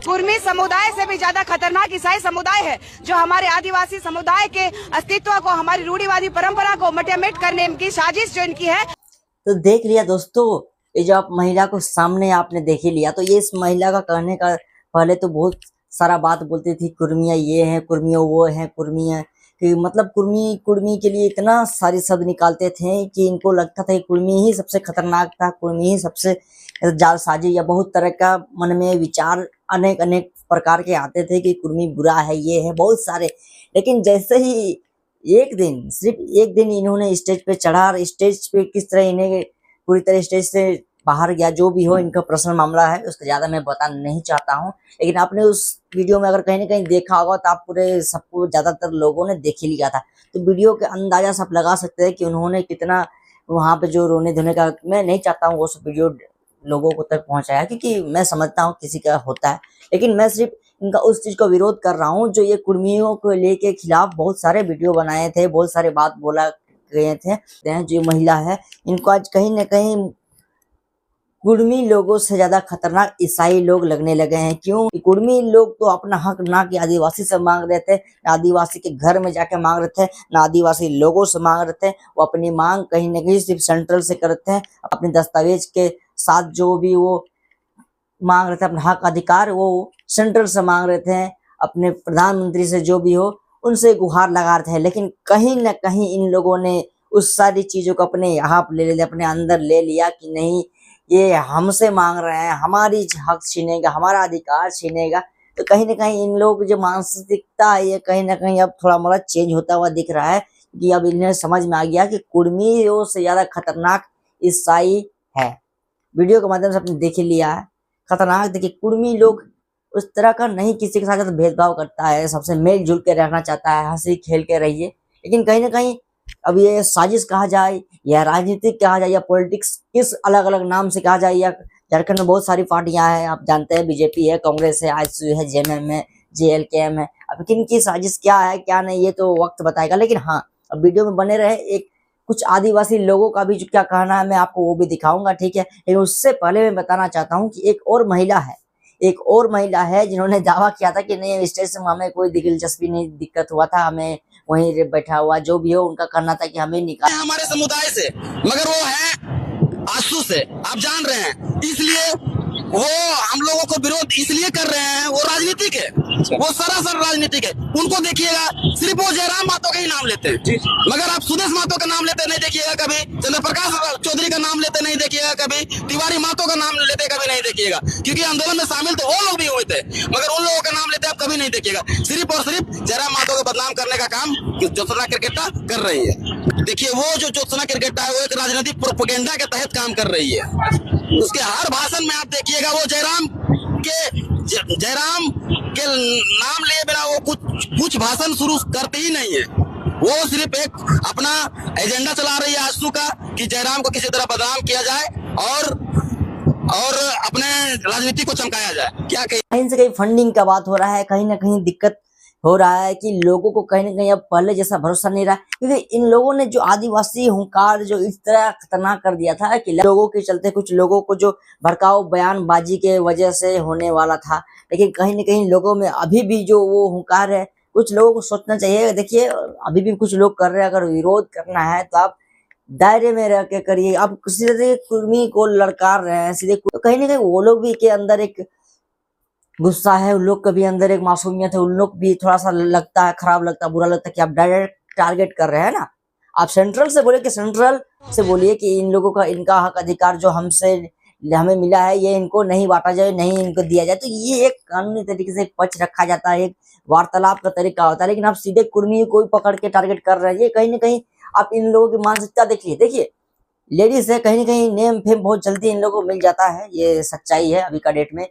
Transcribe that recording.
कुर्मी समुदाय से भी ज्यादा खतरनाक ईसाई समुदाय है, जो हमारे आदिवासी समुदाय के अस्तित्व को, हमारी रूढ़िवादी परंपरा को मिट करने की साजिश जो इनकी है। तो देख लिया दोस्तों, ये जो आप महिला को सामने आपने देख ही लिया, तो ये इस महिला का कहने का पहले तो बहुत सारा बात बोलती थी, कुर्मियाँ ये हैं, कुर्मियों वो हैं, कुर्मियाँ कि मतलब कुर्मी के लिए इतना सारी शब्द निकालते थे कि इनको लगता था कि कुर्मी ही सबसे खतरनाक था, कुर्मी ही सबसे जालसाजी या बहुत तरह का मन में विचार अनेक प्रकार के आते थे कि कुर्मी बुरा है, ये है, बहुत सारे। लेकिन जैसे ही सिर्फ एक दिन इन्होंने स्टेज पे चढ़ा और स्टेज पे किस तरह इन्हें पूरी तरह स्टेज से बाहर गया, जो भी हो इनका पर्सनल मामला है, उसका ज्यादा मैं बता नहीं चाहता हूँ। लेकिन आपने उस वीडियो में अगर कहीं ना कहीं देखा होगा तो आप पूरे सबको ज्यादातर लोगों ने देख ही लिया था। तो वीडियो के अंदाजा सब लगा सकते हैं कि उन्होंने कितना वहां पे जो रोने धोने का, मैं नहीं चाहता हूँ वो सब वीडियो लोगों को तक पहुंचाया, क्योंकि मैं समझता हूँ किसी का होता है, लेकिन मैं सिर्फ इनका उस चीज का विरोध कर रहा हूँ जो ये कुर्मियों को लेके खिलाफ बहुत सारे वीडियो बनाए थे, बहुत सारे बात बोला गए थे। जो महिला है इनको आज कहीं ना कहीं कुर्मी लोगों से ज्यादा खतरनाक ईसाई लोग लगने लगे हैं। क्यों? कुर्मी लोग तो अपना हक ना कि आदिवासी से मांग रहे थे, ना आदिवासी के घर में जाके मांग रहे थे, ना आदिवासी लोगों से मांग रहे थे। वो अपनी मांग कहीं ना कहीं सिर्फ सेंट्रल से करते हैं, अपने दस्तावेज के साथ जो भी वो मांग रहे थे अपना हक अधिकार, वो सेंट्रल से मांग रहे थे, अपने प्रधानमंत्री से जो भी हो उनसे गुहार लगा रहे थे। लेकिन कहीं ना कहीं इन लोगों ने उस सारी चीजों को अपने यहाँ ले लिया, अपने अंदर ले लिया कि नहीं ये हमसे मांग रहे हैं, हमारी हक छीनेगा, हमारा अधिकार छीनेगा। तो कहीं ना कहीं इन लोग जो मानसिकता है ये कहीं ना कहीं अब थोड़ा मोड़ा चेंज होता हुआ दिख रहा है कि अब इन्हें समझ में आ गया कि कुर्मियों से ज्यादा खतरनाक ईसाई है। वीडियो के माध्यम से आपने देख लिया है, खतरनाक। देखिए कुर्मी लोग उस तरह का नहीं किसी के साथ भेदभाव करता है, सबसे मेल जुल के रहना चाहता है, हंसी खेल के रहिए। लेकिन कहीं ना कहीं अब ये साजिश कहा जाए या राजनीतिक कहा जाए या पॉलिटिक्स, किस अलग अलग नाम से कहा जाए, या झारखंड में बहुत सारी पार्टियां हैं, आप जानते हैं बीजेपी है, कांग्रेस है, आजसू है, जेएमएम है, जेएलकेएम है। अब किन की साजिश क्या है क्या नहीं ये तो वक्त बताएगा। लेकिन हाँ, अब वीडियो में बने रहे, एक कुछ आदिवासी लोगों का भी जो क्या कहना है मैं आपको वो भी दिखाऊंगा, ठीक है। लेकिन उससे पहले मैं बताना चाहता हूँ कि एक और महिला है जिन्होंने दावा किया था कि नहीं स्टेज से हमें कोई दिलचस्पी नहीं, दिक्कत हुआ था, हमें वहीं बैठा हुआ जो भी हो, उनका करना था कि हमें निकाल हमारे समुदाय से, मगर वो है आंसू से, आप जान रहे हैं। इसलिए वो हम लोगों को विरोध इसलिए कर रहे हैं, वो राजनीतिक है, वो सरासर राजनीतिक है। उनको देखिएगा सिर्फ वो जयराम महतो का ही नाम लेते हैं, मगर आप सुदेश महतो का नाम लेते नहीं देखिएगा कभी, चंद्र प्रकाश चौधरी का नाम लेते नहीं देखिएगा कभी, तिवारी महतो का नाम लेते कभी नहीं देखिएगा, क्योंकि आंदोलन में शामिल तो वो लोग भी हुए थे, मगर उन लोगों का नाम लेते आप कभी नहीं देखिएगा। सिर्फ और सिर्फ जयराम महतो को बदनाम करने का काम ज्योत्सना क्रिकेटा कर रही है। देखिए वो जो ज्योत्सना क्रिकेटा है वो एक राजनीतिक प्रोपेगेंडा के तहत काम कर रही है। उसके हर भाषण में आप देखिएगा वो जयराम के नाम लिए बिना वो कुछ भाषण शुरू करते ही नहीं है। वो सिर्फ एक अपना एजेंडा चला रही है आजसू का कि जयराम को किसी तरह बदनाम किया जाए और अपने राजनीति को चमकाया जाए। क्या कहीं से कहीं फंडिंग का बात हो रहा है, कहीं ना कहीं दिक्कत हो रहा है कि लोगों को कहीं ना कहीं अब पहले जैसा भरोसा नहीं रहा, क्योंकि इन लोगों ने जो आदिवासी हुंकार जो इस तरह खतरनाक कर दिया था कि लोगों के चलते कुछ लोगों को जो भड़काऊ बयानबाजी के वजह से होने वाला था। लेकिन कहीं ना कहीं लोगों में अभी भी जो वो हुंकार है, कुछ लोगों को सोचना चाहिए। देखिए अभी भी कुछ लोग कर रहे हैं, अगर विरोध करना है तो आप दायरे में रह के करिए। आप सीधे कुर्मी को लड़कार रहे हैं सीधे, तो कहीं ना कहीं वो लोग भी के अंदर एक गुस्सा है, उन लोग के भी अंदर एक मासूमियत है, उन लोग भी थोड़ा सा लगता है, खराब लगता है, बुरा लगता है कि आप डायरेक्ट टारगेट कर रहे हैं ना। आप सेंट्रल से बोलिए कि सेंट्रल से बोलिए कि इन लोगों का इनका हक अधिकार जो हमें मिला है ये इनको नहीं बांटा जाए, नहीं इनको दिया जाए। तो ये एक कानूनी तरीके से पक्ष रखा जाता है, एक वार्तालाप का तरीका होता है। लेकिन आप सीधे कुर्मी को पकड़ के टारगेट कर रहे हैं, ये कहीं ना कहीं आप इन लोगों की मानसिकता देखिए लेडीज है, कहीं ना कहीं नेम फेम बहुत जल्दी इन लोगों को मिल जाता है, ये सच्चाई है अभी का डेट में।